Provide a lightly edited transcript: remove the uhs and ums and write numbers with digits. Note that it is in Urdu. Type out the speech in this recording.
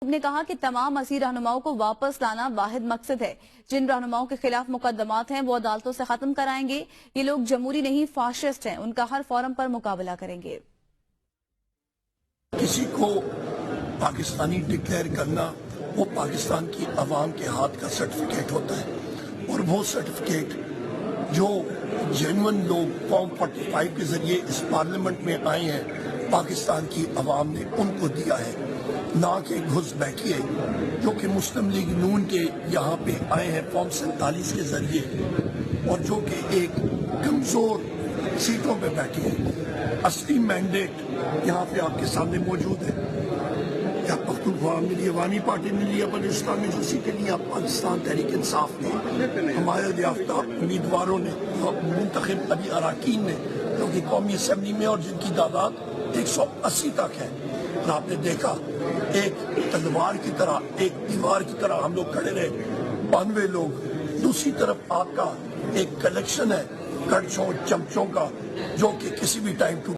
نے کہا کہ تمام اسیر رہنماؤں کو واپس لانا واحد مقصد ہے۔ جن رہنماؤں کے خلاف مقدمات ہیں وہ عدالتوں سے ختم کرائیں گے۔ یہ لوگ جمہوری نہیں فاشسٹ ہیں، ان کا ہر فورم پر مقابلہ کریں گے۔ کسی کو پاکستانی ڈکلیئر کرنا وہ پاکستان کی عوام کے ہاتھ کا سرٹیفکیٹ ہوتا ہے، اور وہ سرٹیفکیٹ جو جینون لوگ فارم 45 کے ذریعے اس پارلیمنٹ میں آئے ہیں، پاکستان کی عوام نے ان کو دیا ہے، نہ کہ گھس بیٹھیے جو کہ مسلم لیگ نون کے یہاں پہ آئے ہیں فارم 47 کے ذریعے، اور جو کہ ایک کمزور سیٹوں پہ بیٹھے ہیں۔ اصلی مینڈیٹ یہاں پہ آپ کے سامنے موجود ہے۔ کیا پختونخوا ملی عوامی پارٹی نے لیا بلوچستان میں جو سیٹیں لیا؟ پاکستان تحریک انصاف نے، حمایت یافتہ امیدواروں نے، منتخب علی اراکین نے، جو کہ قومی اسمبلی میں اور جن کی تعداد 180 تک ہے۔ اور آپ نے دیکھا ایک تلوار کی طرح، ایک دیوار کی طرح ہم لوگ کھڑے رہے، 92 لوگ۔ دوسری طرف آپ کا ایک کلیکشن ہے کڑچھوں چمچوں کا، جو کہ کسی بھی ٹائم